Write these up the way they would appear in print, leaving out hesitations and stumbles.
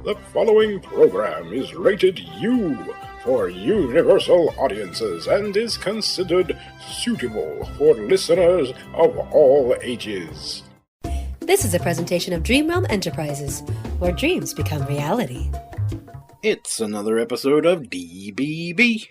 The following program is rated U for universal audiences and is considered suitable for listeners of all ages. This is a presentation of Dream Realm Enterprises, where dreams become reality. It's another episode of DBB.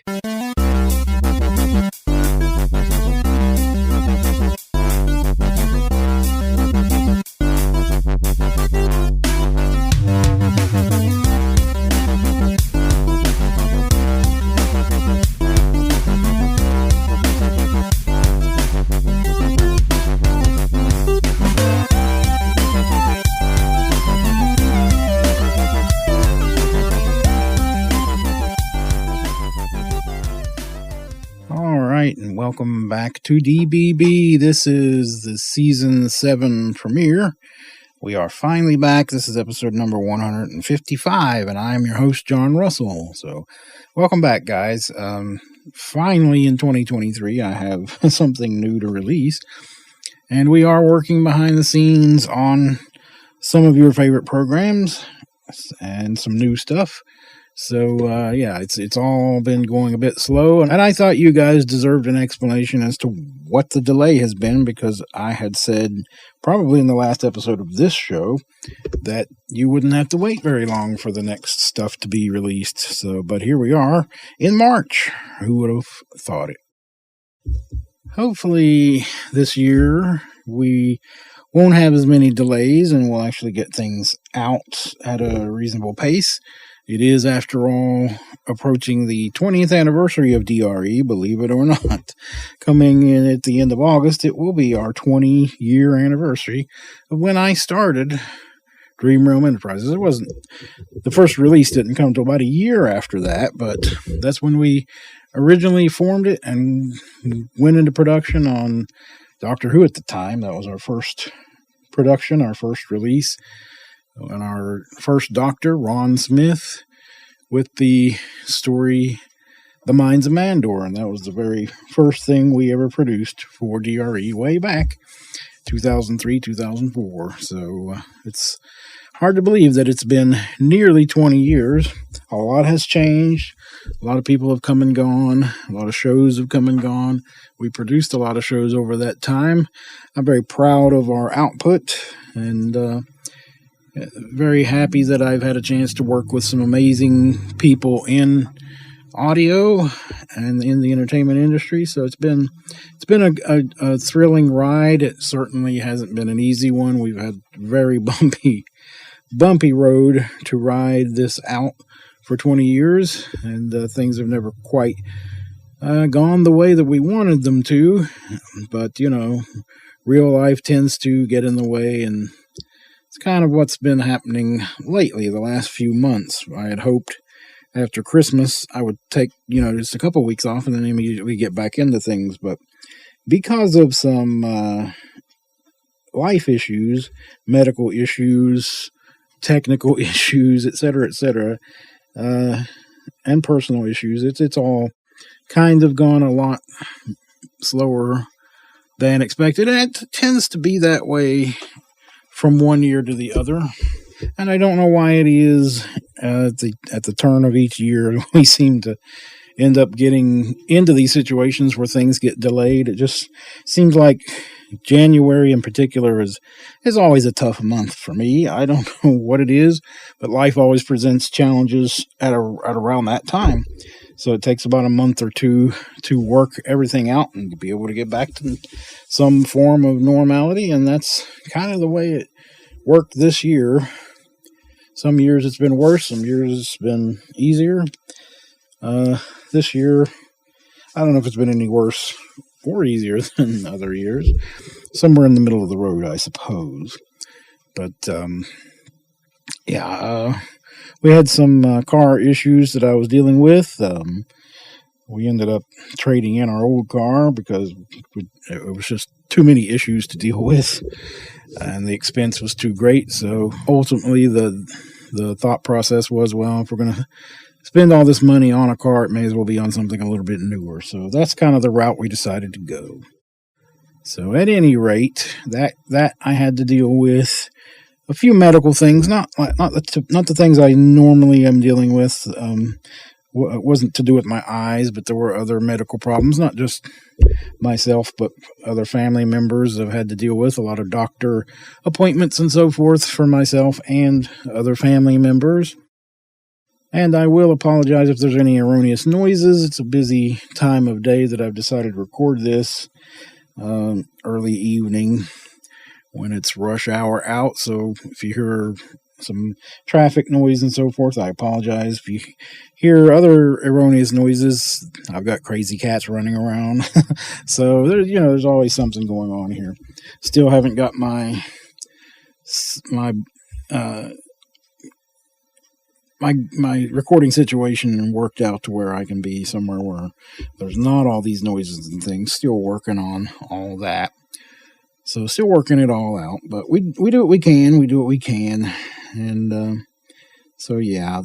And welcome back to DBB. This is the Season 7 premiere. We are finally back. This is episode number 155, and I am your host, Jon Russell. So, welcome back, guys. Finally, in 2023, I have something new to release, and we are working behind the scenes on some of your favorite programs and some new stuff. So, it's all been going a bit slow, and I thought you guys deserved an explanation as to what the delay has been, because I had said, probably in the last episode of this show, that you wouldn't have to wait very long for the next stuff to be released. So, but here we are in March. Who would have thought it? Hopefully this year we won't have as many delays, and we'll actually get things out at a reasonable pace. It is, after all, approaching the 20th anniversary of DRE, believe it or not. Coming in at the end of August, it will be our 20-year anniversary of when I started Dream Realm Enterprises. It wasn't, the first release didn't come until about a year after that, but that's when we originally formed it and went into production on Doctor Who at the time. That was our first production, our first release. And our first Doctor, Ron Smith, with the story The Mines of Mandor, and that was the very first thing we ever produced for DRE way back 2003, 2004. So it's hard to believe that it's been nearly 20 years. A lot has changed. A lot of people have come and gone. A lot of shows have come and gone. We produced a lot of shows over that time. I'm very proud of our output, and very happy that I've had a chance to work with some amazing people in audio and in the entertainment industry. So it's been a thrilling ride. It certainly hasn't been an easy one. We've had very bumpy road to ride this out for 20 years, and things have never quite gone the way that we wanted them to. But, you know, real life tends to get in the way, and it's kind of what's been happening lately, the last few months. I had hoped after Christmas I would take, just a couple weeks off and then immediately get back into things. But because of some life issues, medical issues, technical issues, etc., and personal issues, it's all kind of gone a lot slower than expected. And it tends to be that way from one year to the other, and I don't know why it is. At the turn of each year, we seem to end up getting into these situations where things get delayed. It just seems like January in particular is always a tough month for me. I don't know what it is, but life always presents challenges at around that time. So it takes about a month or two to work everything out and to be able to get back to some form of normality. And that's kind of the way it worked this year. Some years it's been worse, some years it's been easier. This year, I don't know if it's been any worse or easier than other years. Somewhere in the middle of the road, I suppose. But, we had some car issues that I was dealing with. We ended up trading in our old car because it was just too many issues to deal with, and the expense was too great. So ultimately, the thought process was, well, if we're going to spend all this money on a car, it may as well be on something a little bit newer. So that's kind of the route we decided to go. So at any rate, that I had to deal with. a few medical things, not the things I normally am dealing with. It wasn't to do with my eyes, but there were other medical problems, not just myself, but other family members I've had to deal with, a lot of doctor appointments and so forth for myself and other family members. And I will apologize if there's any erroneous noises. It's a busy time of day that I've decided to record this early evening when it's rush hour out. So if you hear some traffic noise and so forth, I apologize. If you hear other erroneous noises, I've got crazy cats running around. So there's always something going on here. Still haven't got my recording situation worked out to where I can be somewhere where there's not all these noises and things. Still working on all that. So still working it all out, but we do what we can. We do what we can. And so, yeah,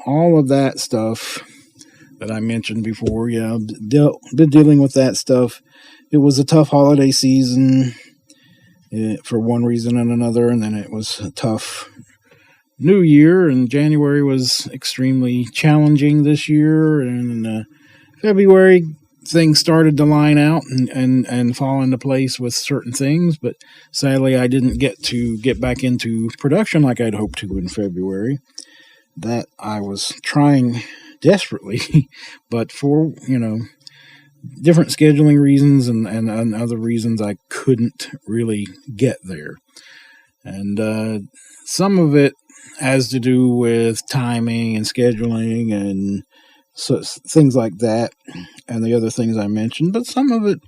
all of that stuff that I mentioned before, been dealing with that stuff. It was a tough holiday season for one reason and another, and then it was a tough New Year, and January was extremely challenging this year, and February things started to line out and fall into place with certain things, but sadly I didn't get back into production like I'd hoped to in February. That I was trying desperately, but for different scheduling reasons and other reasons I couldn't really get there. And some of it has to do with timing and scheduling and so things like that, and the other things I mentioned, but some of it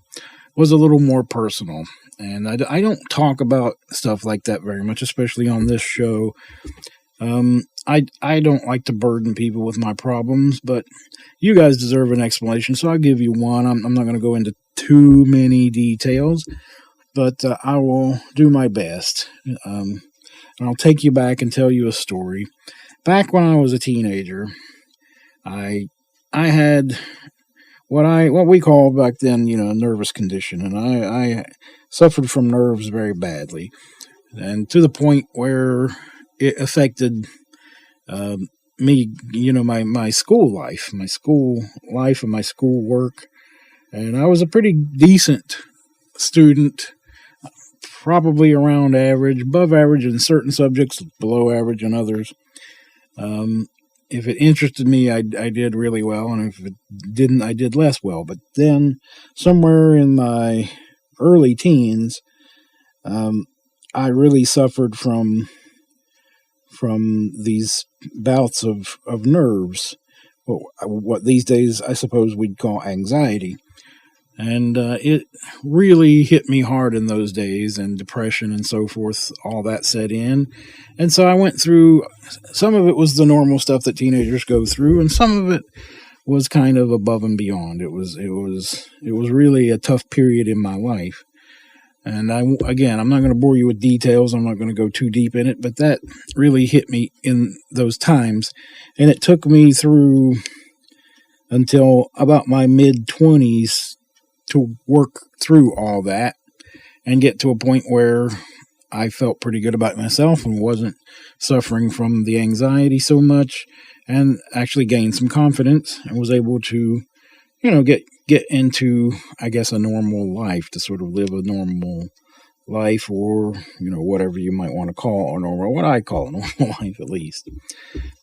was a little more personal. And I don't talk about stuff like that very much, especially on this show. I don't like to burden people with my problems, but you guys deserve an explanation, so I'll give you one. I'm not going to go into too many details, but I will do my best. And I'll take you back and tell you a story. Back when I was a teenager, I had what we call back then, a nervous condition, and I suffered from nerves very badly, and to the point where it affected me, my school life and my school work. And I was a pretty decent student, probably around average, above average in certain subjects, below average in others. If it interested me, I did really well, and if it didn't, I did less well. But then, somewhere in my early teens, I really suffered from these bouts of nerves, what these days I suppose we'd call anxiety. And it really hit me hard in those days, and depression and so forth, all that set in. And so I went through, some of it was the normal stuff that teenagers go through, and some of it was kind of above and beyond. It was really a tough period in my life. And I'm not going to bore you with details. I'm not going to go too deep in it, but that really hit me in those times. And it took me through until about my mid-20s to work through all that and get to a point where I felt pretty good about myself and wasn't suffering from the anxiety so much, and actually gained some confidence and was able to, get into, I guess, a normal life, to sort of live a normal life, or, whatever you might want to call a normal, what I call a normal life at least.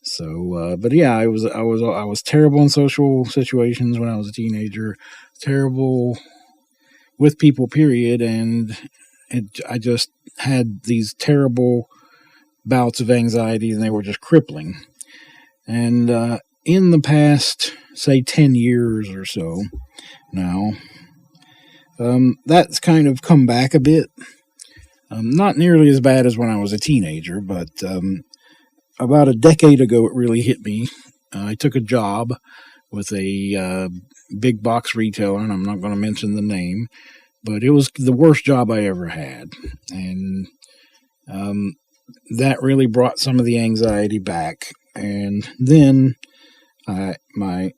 So, but yeah, I was terrible in social situations when I was a teenager, terrible with people, period. And I just had these terrible bouts of anxiety, and they were just crippling. And in the past, say 10 years or so now, that's kind of come back a bit. Not nearly as bad as when I was a teenager, but about a decade ago it really hit me. I took a job with a big box retailer, and I'm not going to mention the name, but it was the worst job I ever had. And that really brought some of the anxiety back. And then my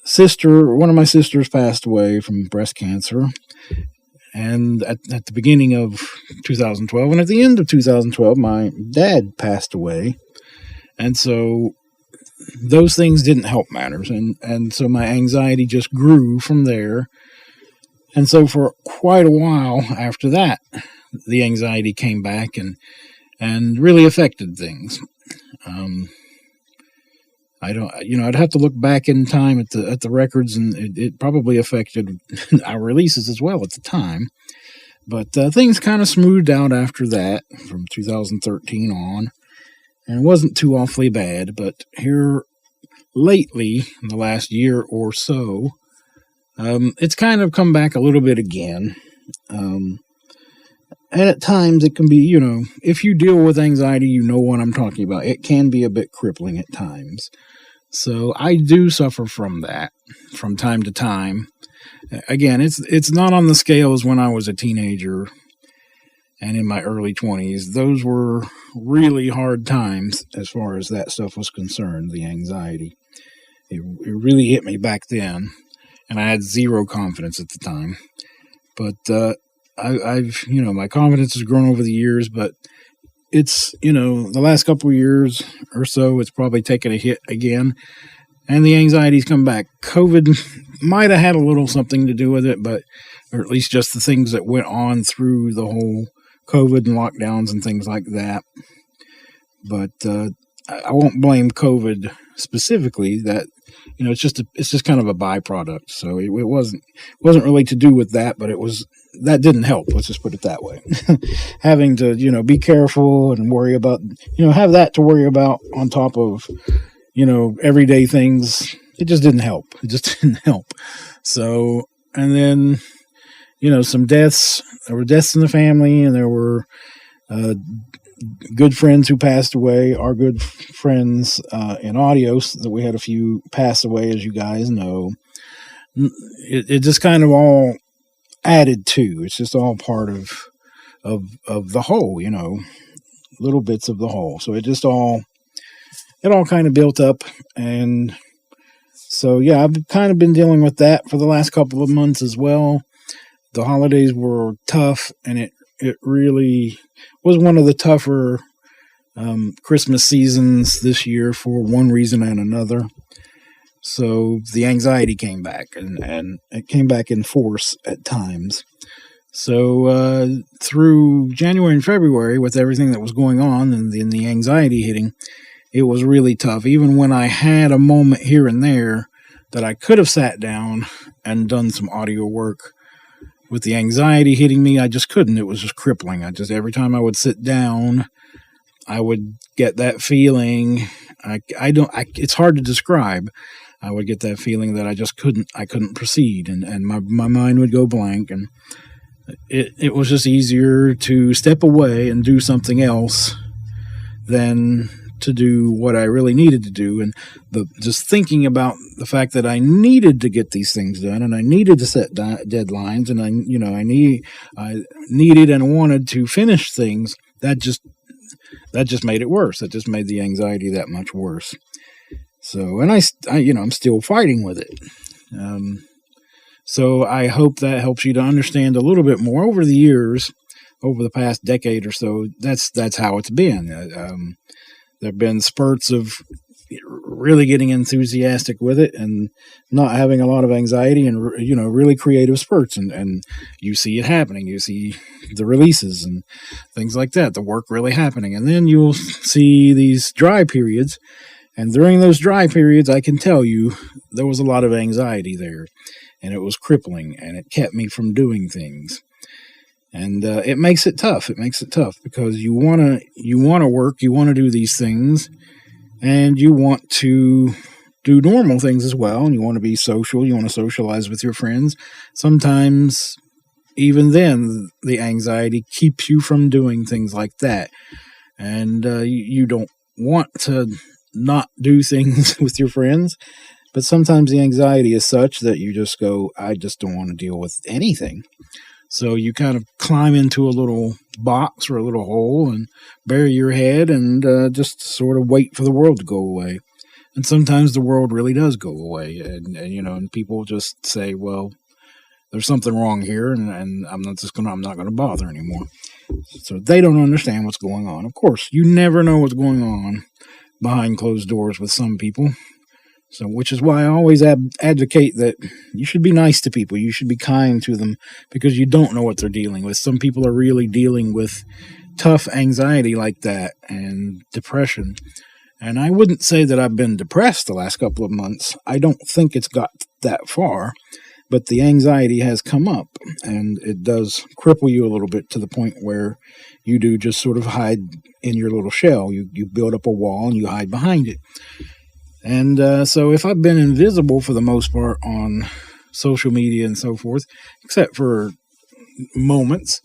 sister, one of my sisters, passed away from breast cancer. And at the beginning of 2012 and at the end of 2012, my dad passed away. And so those things didn't help matters. And so my anxiety just grew from there. And so for quite a while after that, the anxiety came back and really affected things. I'd have to look back in time at the records, and it probably affected our releases as well at the time. But things kind of smoothed out after that from 2013 on, and it wasn't too awfully bad. But here lately, in the last year or so, it's kind of come back a little bit again. And at times it can be, if you deal with anxiety, you know what I'm talking about. It can be a bit crippling at times. So I do suffer from that from time to time. Again, it's not on the scale as when I was a teenager and in my early 20s. Those were really hard times as far as that stuff was concerned, the anxiety. It really hit me back then, and I had zero confidence at the time. But I've my confidence has grown over the years, but it's, the last couple of years or so, it's probably taken a hit again, and the anxiety's come back. COVID might have had a little something to do with it, or at least just the things that went on through the whole COVID and lockdowns and things like that. But I won't blame COVID specifically. That it's just kind of a byproduct. So it wasn't really to do with that, but that didn't help. Let's just put it that way. Having to be careful and worry about have that to worry about on top of everyday things. It just didn't help. So, and then some deaths. There were deaths in the family, and there were good friends who passed away. Our good friends in audio, that we had a few pass away, as you guys know. It just kind of all added to. It's just all part of the whole, little bits of the whole. So it all kind of built up. And so, yeah, I've kind of been dealing with that for the last couple of months as well. The holidays were tough, and it really was one of the tougher Christmas seasons this year for one reason and another. So the anxiety came back, and it came back in force at times. So through January and February, with everything that was going on and the anxiety hitting, it was really tough. Even when I had a moment here and there that I could have sat down and done some audio work, with the anxiety hitting me, I just couldn't. It was just crippling. Every time I would sit down, I would get that feeling. It's hard to describe. I would get that feeling that I couldn't proceed, and my mind would go blank, and it was just easier to step away and do something else than to do what I really needed to do. And just thinking about the fact that I needed to get these things done, and I needed to set deadlines, and I needed and wanted to finish things, that just made it worse. That just made the anxiety that much worse. So, and I'm still fighting with it. So I hope that helps you to understand a little bit more. Over the years, over the past decade or so, that's how it's been. There have been spurts of really getting enthusiastic with it and not having a lot of anxiety, and really creative spurts, and you see it happening. You see the releases and things like that, the work really happening. And then you'll see these dry periods, and during those dry periods, I can tell you there was a lot of anxiety there, and it was crippling, and it kept me from doing things. And it makes it tough. It makes it tough because you want to work, you want to do these things, and you want to do normal things as well, and you want to be social, you want to socialize with your friends. Sometimes, even then, the anxiety keeps you from doing things like that. And you don't want to not do things with your friends, but sometimes the anxiety is such that you just go, I just don't want to deal with anything. So you kind of climb into a little box or a little hole and bury your head and just sort of wait for the world to go away. And sometimes the world really does go away. And people just say, well, there's something wrong here, and I'm not going to bother anymore. So they don't understand what's going on. Of course, you never know what's going on behind closed doors with some people. So, which is why I always advocate that you should be nice to people. You should be kind to them, because you don't know what they're dealing with. Some people are really dealing with tough anxiety like that and depression. And I wouldn't say that I've been depressed the last couple of months. I don't think it's got that far, but the anxiety has come up, and it does cripple you a little bit, to the point where you do just sort of hide in your little shell. You build up a wall and you hide behind it. And so if I've been invisible for the most part on social media and so forth, except for moments,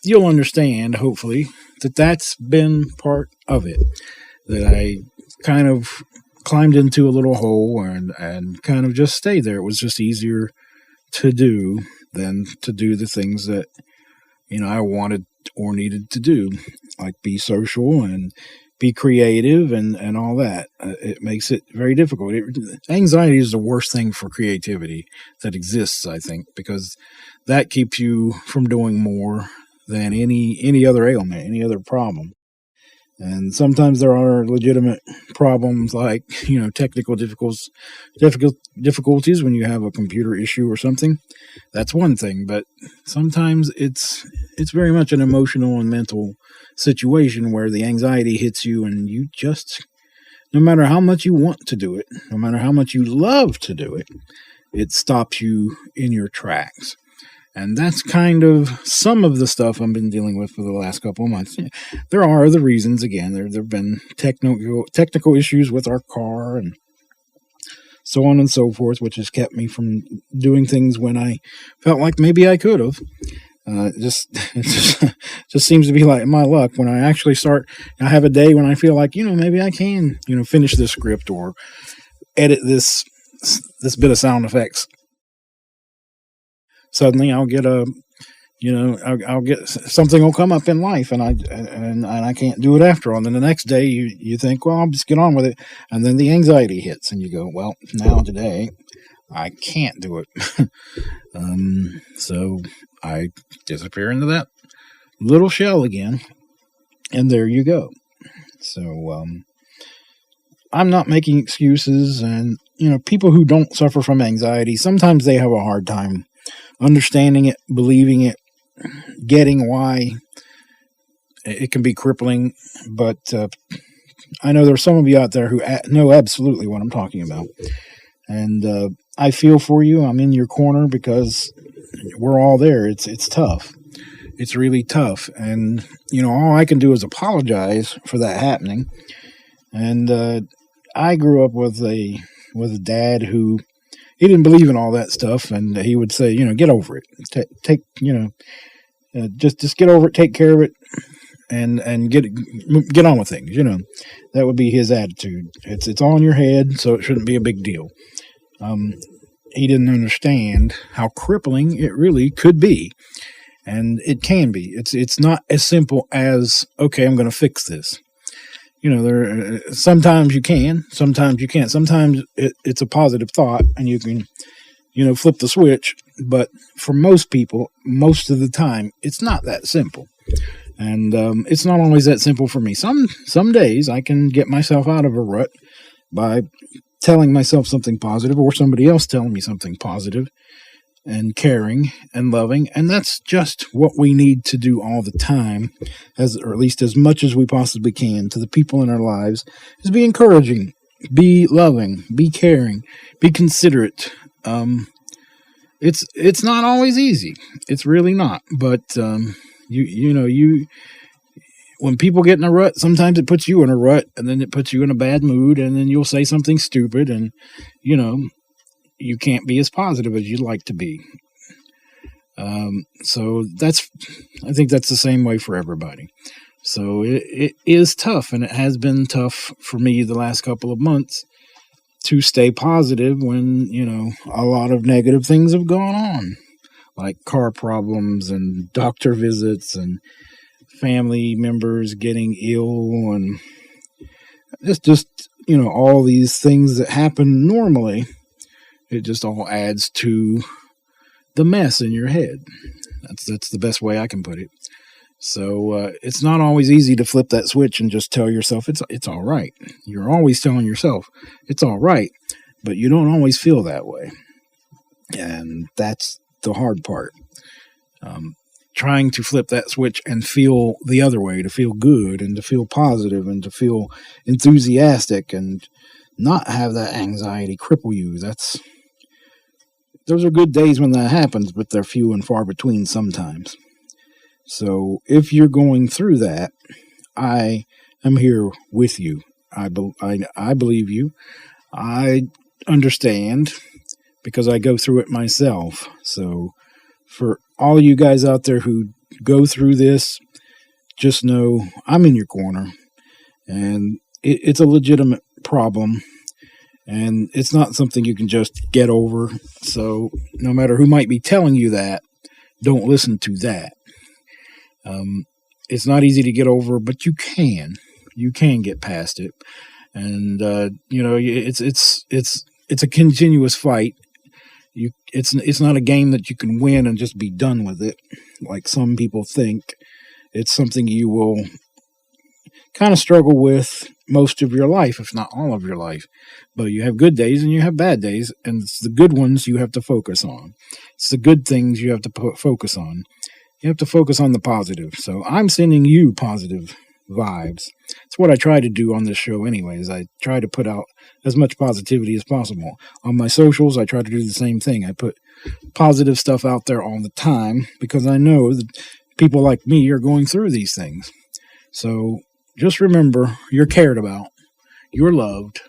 you'll understand, hopefully, that that's been part of it. That I kind of climbed into a little hole and kind of just stayed there. It was just easier to do than to do the things that, I wanted or needed to do, like be social and be creative and all that. It makes it very difficult. Anxiety is the worst thing for creativity that exists, I think, because that keeps you from doing more than any other ailment, any other problem. And sometimes there are legitimate problems, like, technical difficulties when you have a computer issue or something. That's one thing, but sometimes it's very much an emotional and mental situation where the anxiety hits you, and you just, no matter how much you want to do it, no matter how much you love to do it, it stops you in your tracks. And that's kind of some of the stuff I've been dealing with for the last couple of months. There are other reasons. Again, there have been technical issues with our car and so on and so forth, which has kept me from doing things when I felt like maybe I could have. It just seems to be like my luck when I actually start. I have a day when I feel like, maybe I can, finish this script or edit this bit of sound effects. Suddenly I'll get I'll get something will come up in life, and I can't do it after all. And then the next day you think, well, I'll just get on with it. And then the anxiety hits and you go, well, now today I can't do it. So I disappear into that little shell again, and there you go. So, I'm not making excuses, and, people who don't suffer from anxiety, sometimes they have a hard time understanding it, believing it, getting why it can be crippling. But I know there's some of you out there who know absolutely what I'm talking about. And I feel for you. I'm in your corner, because we're all there. It's tough. It's really tough. And, all I can do is apologize for that happening. And I grew up with a dad who, he didn't believe in all that stuff, and he would say, get over it. Just get over it, take care of it, and get on with things. That would be his attitude. It's all in your head, so it shouldn't be a big deal. He didn't understand how crippling it really could be, and it can be. It's not as simple as, okay, I'm going to fix this. Sometimes you can, sometimes you can't. Sometimes it's a positive thought and you can, flip the switch. But for most people, most of the time, it's not that simple. And it's not always that simple for me. Some days I can get myself out of a rut by telling myself something positive, or somebody else telling me something positive and caring and loving. And that's just what we need to do all the time, or at least as much as we possibly can, to the people in our lives, is be encouraging, be loving, be caring, be considerate. It's not always easy. It's really not. But when people get in a rut, sometimes it puts you in a rut, and then it puts you in a bad mood, and then you'll say something stupid, and you can't be as positive as you'd like to be. So I think that's the same way for everybody. So it is tough, and it has been tough for me the last couple of months to stay positive when, a lot of negative things have gone on, like car problems and doctor visits and family members getting ill, and just all these things that happen normally. It just all adds to the mess in your head. That's the best way I can put it. So it's not always easy to flip that switch and just tell yourself it's all right. You're always telling yourself it's all right, but you don't always feel that way. And that's the hard part. Trying to flip that switch and feel the other way, to feel good and to feel positive and to feel enthusiastic and not have that anxiety cripple you. Those are good days when that happens, but they're few and far between sometimes. So if you're going through that, I am here with you. I believe you. I understand because I go through it myself. So for all you guys out there who go through this, just know I'm in your corner. And it's a legitimate problem. And it's not something you can just get over. So no matter who might be telling you that, don't listen to that. It's not easy to get over, but you can get past it. And, it's a continuous fight. It's not a game that you can win and just be done with it, like some people think. It's something you will kind of struggle with most of your life, if not all of your life. But you have good days and you have bad days, and it's the good ones you have to focus on. It's the good things you have to focus on. You have to focus on the positive. So I'm sending you positive vibes. It's what I try to do on this show anyways. I try to put out as much positivity as possible. On my socials, I try to do the same thing. I put positive stuff out there all the time because I know that people like me are going through these things. So just remember, you're cared about. You're loved.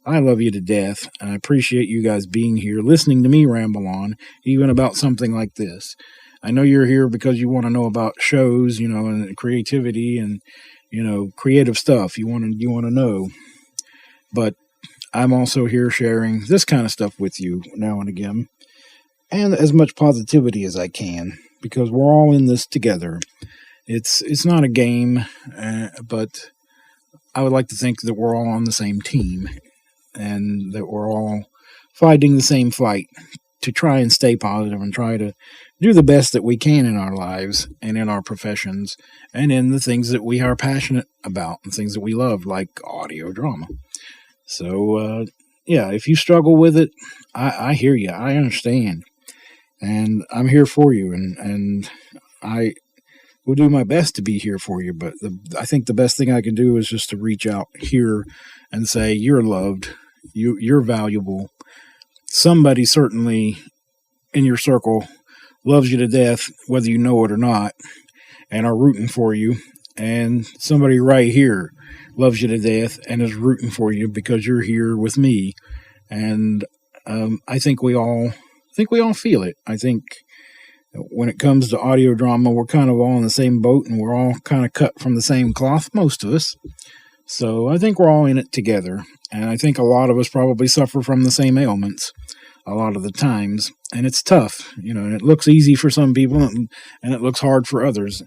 I love you to death. And I appreciate you guys being here, listening to me ramble on, even about something like this. I know you're here because you want to know about shows, and creativity and, creative stuff. You want to know. But I'm also here sharing this kind of stuff with you now and again, and as much positivity as I can, because we're all in this together. It's not a game, but I would like to think that we're all on the same team and that we're all fighting the same fight to try and stay positive and try to do the best that we can in our lives and in our professions and in the things that we are passionate about and things that we love, like audio drama. So, if you struggle with it, I hear you. I understand. And I'm here for you. And I will do my best to be here for you. But I think the best thing I can do is just to reach out here and say, you're loved. You're valuable. Somebody certainly in your circle loves you to death, whether you know it or not, and are rooting for you. And somebody right here loves you to death and is rooting for you because you're here with me. And I think we all feel it. I think when it comes to audio drama, we're kind of all in the same boat and we're all kind of cut from the same cloth, most of us. So I think we're all in it together. And I think a lot of us probably suffer from the same ailments a lot of the times. And it's tough, and it looks easy for some people and it looks hard for others.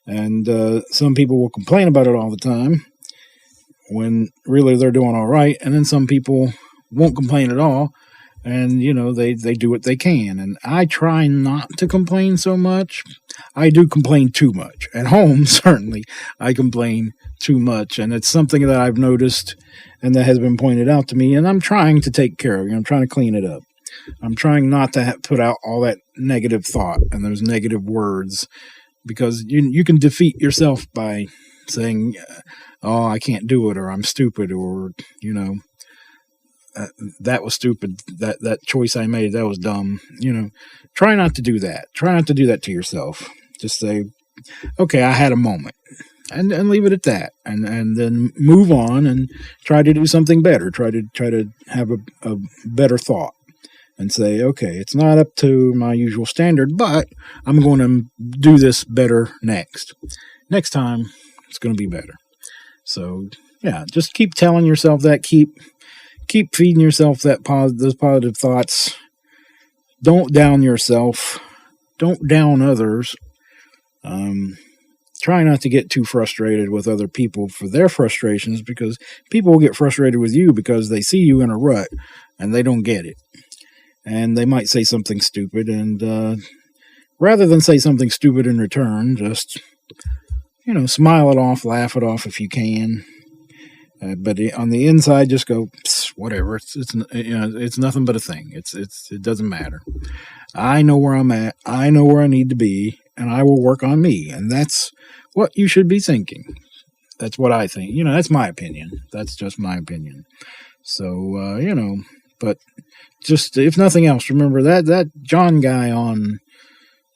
And some people will complain about it all the time when really they're doing all right. And then some people won't complain at all. And, they do what they can. And I try not to complain so much. I do complain too much. At home, certainly, I complain too much. And it's something that I've noticed and that has been pointed out to me. And I'm trying to take care of it. I'm trying to clean it up. I'm trying not to put out all that negative thought and those negative words, because you can defeat yourself by saying, oh, I can't do it, or I'm stupid, or, that was stupid. That choice I made, that was dumb. Try not to do that. Try not to do that to yourself. Just say, okay, I had a moment, and leave it at that, and then move on and try to do something better. Try to have a better thought and say, okay, it's not up to my usual standard, but I'm going to do this better next. Next time, it's going to be better. So, just keep telling yourself that. Keep feeding yourself those positive thoughts. Don't down yourself. Don't down others. Try not to get too frustrated with other people for their frustrations, because people will get frustrated with you because they see you in a rut and they don't get it. and they might say something stupid, and rather than say something stupid in return, just smile it off, laugh it off if you can. But on the inside, just go whatever. It's nothing but a thing. It doesn't matter. I know where I'm at. I know where I need to be, and I will work on me. And that's what you should be thinking. That's what I think. That's my opinion. That's just my opinion. So but just if nothing else, remember that John guy on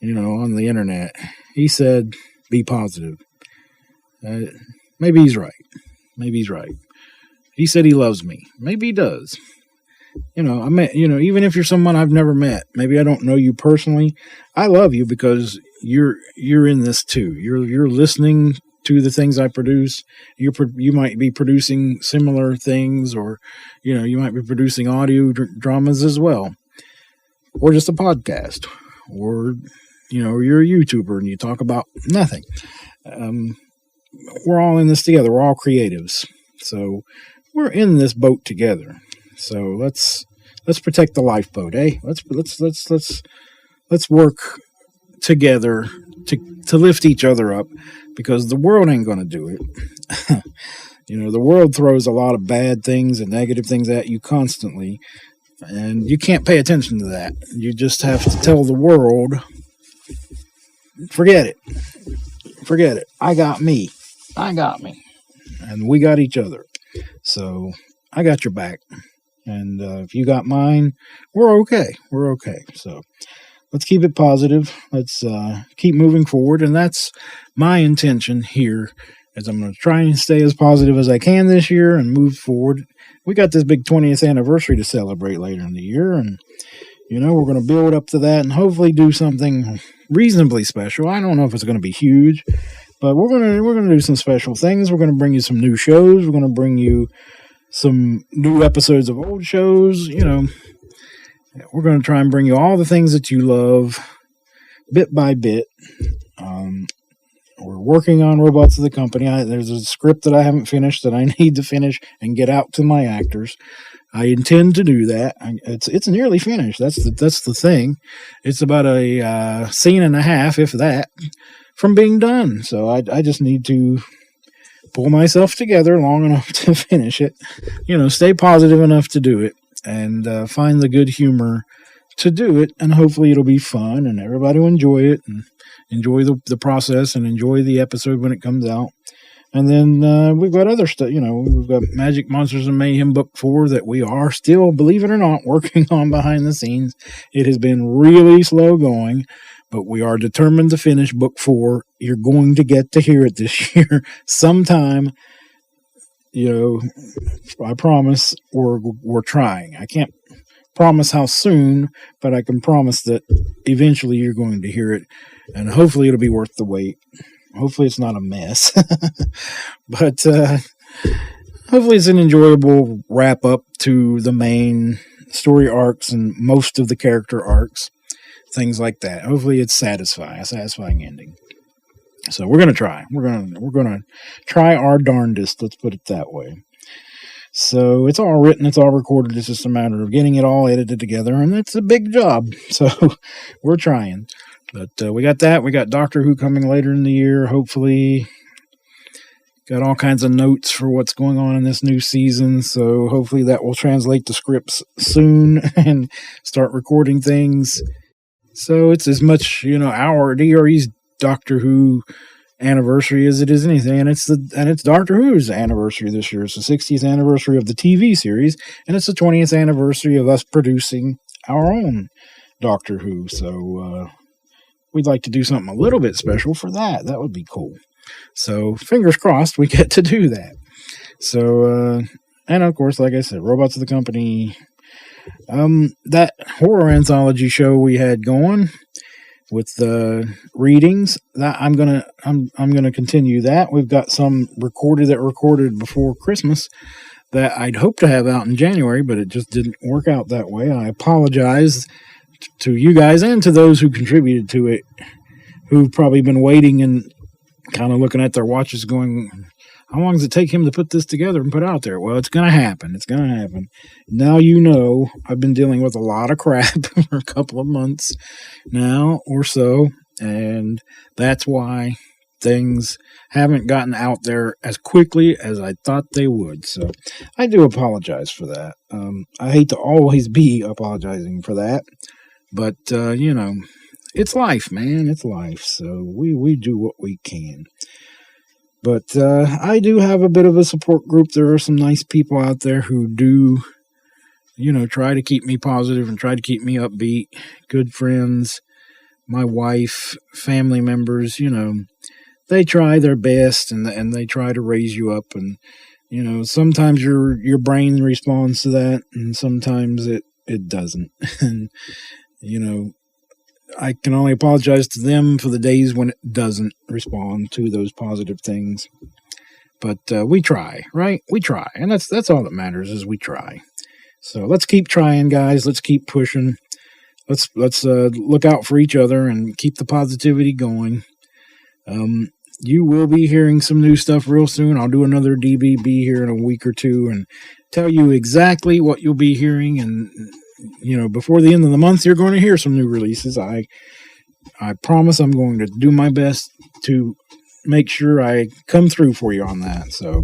on the internet. He said, "Be positive." Maybe he's right. Maybe he's right. He said he loves me. Maybe he does. I met, even if you're someone I've never met, maybe I don't know you personally, I love you because you're in this too. You're listening to the things I produce. You might be producing similar things, or, you might be producing audio dramas as well, or just a podcast, or, you're a YouTuber and you talk about nothing. We're all in this together. We're all creatives. So we're in this boat together. So let's protect the lifeboat, eh? Let's work together to lift each other up, because the world ain't going to do it. The world throws a lot of bad things and negative things at you constantly, and you can't pay attention to that. You just have to tell the world, forget it. Forget it. I got me. And we got each other. So I got your back. And if you got mine, we're okay. We're okay. So let's keep it positive. Let's keep moving forward. And that's my intention here, as I'm going to try and stay as positive as I can this year and move forward. We got this big 20th anniversary to celebrate later in the year. And, we're going to build up to that and hopefully do something reasonably special. I don't know if it's going to be huge, but we're going to do some special things. We're going to bring you some new shows. We're going to bring you some new episodes of old shows. We're going to try and bring you all the things that you love, bit by bit. We're working on Robots of the Company. There's a script that I haven't finished that I need to finish and get out to my actors. I intend to do that. It's nearly finished. That's the thing. It's about a scene and a half, if that, from being done. So I just need to pull myself together long enough to finish it. Stay positive enough to do it, and find the good humor to do it, and hopefully it'll be fun and everybody will enjoy it and enjoy the process and enjoy the episode when it comes out. And then we've got other stuff, we've got Magic Monsters and Mayhem Book 4 that we are still, believe it or not, working on behind the scenes. It has been really slow going, but we are determined to finish Book 4. You're going to get to hear it this year sometime. I promise we're trying. I can't promise how soon, but I can promise that eventually you're going to hear it, and hopefully it'll be worth the wait. Hopefully it's not a mess, but hopefully it's an enjoyable wrap up to the main story arcs and most of the character arcs, things like that. Hopefully it's a satisfying ending. So we're gonna try. We're gonna try our darndest. Let's put it that way. So it's all written, it's all recorded. It's just a matter of getting it all edited together, and it's a big job. So we're trying. But we got that. We got Doctor Who coming later in the year, hopefully. Got all kinds of notes for what's going on in this new season, so hopefully that will translate to scripts soon and start recording things. So it's as much, our DRE's Doctor Who anniversary as it is anything, and it's Doctor Who's anniversary this year. It's the 60th anniversary of the TV series, and it's the 20th anniversary of us producing our own Doctor Who. So we'd like to do something a little bit special for that. That would be cool. So fingers crossed we get to do that. So and of course, like I said, Robots of the Company, that horror anthology show we had going with the readings, that I'm gonna continue that. We've got some recorded before Christmas that I'd hoped to have out in January, but it just didn't work out that way. I apologize to you guys and to those who contributed to it, who've probably been waiting and kind of looking at their watches going, how long does it take him to put this together and put out there? Well, it's going to happen. It's going to happen. Now, I've been dealing with a lot of crap for a couple of months now or so, and that's why things haven't gotten out there as quickly as I thought they would. So I do apologize for that. I hate to always be apologizing for that, but, it's life, man. It's life. So we do what we can. But I do have a bit of a support group. There are some nice people out there who do, try to keep me positive and try to keep me upbeat. Good friends, my wife, family members, they try their best and they try to raise you up. And, sometimes your brain responds to that and sometimes it doesn't. And, I can only apologize to them for the days when it doesn't respond to those positive things. But we try, right? We try. And that's all that matters is we try. So let's keep trying, guys. Let's keep pushing. Let's look out for each other and keep the positivity going. You will be hearing some new stuff real soon. I'll do another DBB here in a week or two and tell you exactly what you'll be hearing. And before the end of the month, you're going to hear some new releases. I promise I'm going to do my best to make sure I come through for you on that. So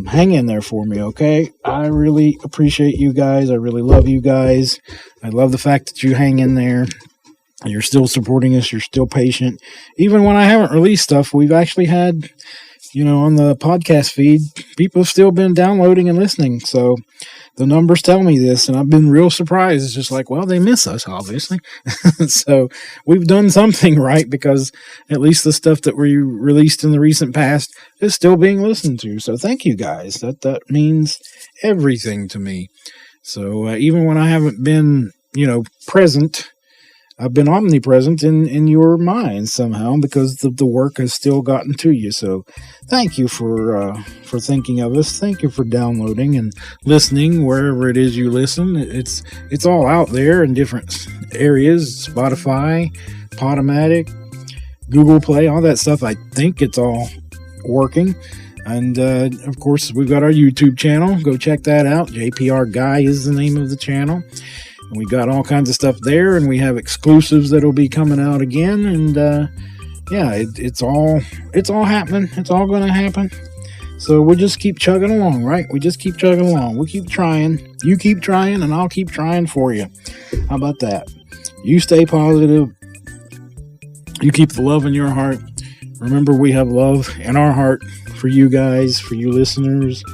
hang in there for me, okay? I really appreciate you guys. I really love you guys. I love the fact that you hang in there. You're still supporting us. You're still patient. Even when I haven't released stuff, we've actually had, on the podcast feed, people have still been downloading and listening. So the numbers tell me this, and I've been real surprised. It's just like, well, they miss us, obviously. So we've done something right because at least the stuff that we released in the recent past is still being listened to. So thank you guys. That means everything to me. So even when I haven't been, present, I've been omnipresent in your minds somehow because the work has still gotten to you. So thank you for thinking of us. Thank you for downloading and listening wherever it is you listen. It's all out there in different areas, Spotify, Podomatic, Google Play, all that stuff. I think it's all working. And, of course, we've got our YouTube channel. Go check that out. JPR Guy is the name of the channel. We got all kinds of stuff there, and we have exclusives that'll be coming out again. And it's all happening. It's all going to happen. So we'll just keep chugging along, right? We just keep chugging along. We keep trying. You keep trying, and I'll keep trying for you. How about that? You stay positive. You keep the love in your heart. Remember, we have love in our heart for you guys, for you listeners.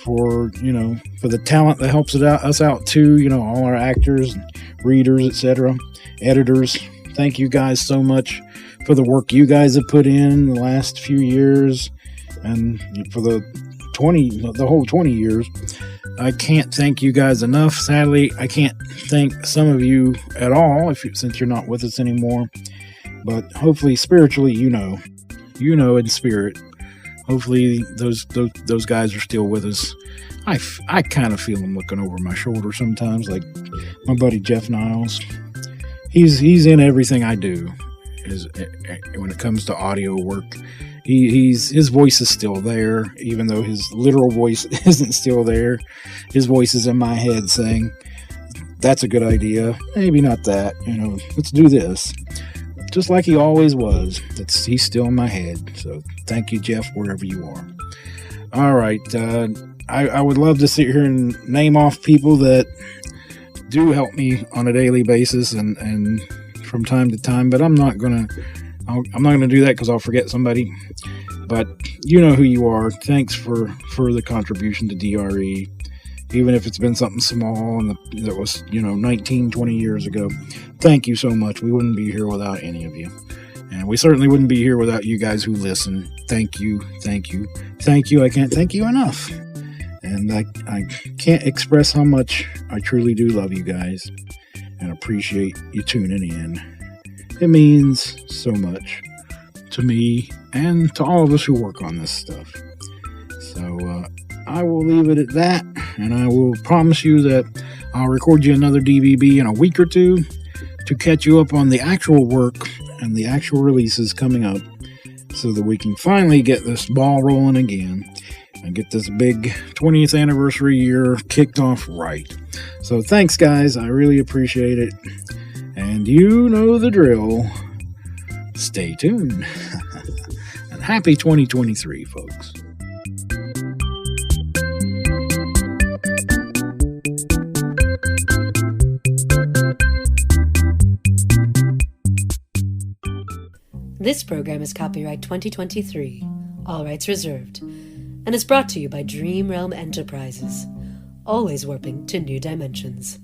For the talent that helps us out too, all our actors, readers, etc., editors. Thank you guys so much for the work you guys have put in the last few years and for the whole 20 years. I can't thank you guys enough. Sadly, I can't thank some of you at all since you're not with us anymore. But hopefully spiritually, in spirit. Hopefully those guys are still with us. I kind of feel them looking over my shoulder sometimes, like my buddy Jeff Niles. He's in everything I do. When it comes to audio work, his voice is still there, even though his literal voice isn't still there. His voice is in my head saying, "That's a good idea. Maybe not that. Let's do this." Just like he always was. He's still in my head. So thank you, Jeff, wherever you are. All right. I would love to sit here and name off people that do help me on a daily basis and from time to time, but I'm not gonna do that because I'll forget somebody. But you know who you are. Thanks for the contribution to DRE. Even if it's been something small and that was, 19, 20 years ago. Thank you so much. We wouldn't be here without any of you. And we certainly wouldn't be here without you guys who listen. Thank you. Thank you. Thank you. I can't thank you enough. And I can't express how much I truly do love you guys and appreciate you tuning in. It means so much to me and to all of us who work on this stuff. So, I will leave it at that, and I will promise you that I'll record you another DBB in a week or two to catch you up on the actual work and the actual releases coming up so that we can finally get this ball rolling again and get this big 20th anniversary year kicked off right. So thanks, guys. I really appreciate it. And you know the drill. Stay tuned. And happy 2023, folks. This program is copyright 2023, all rights reserved, and is brought to you by Dream Realm Enterprises, always warping to new dimensions.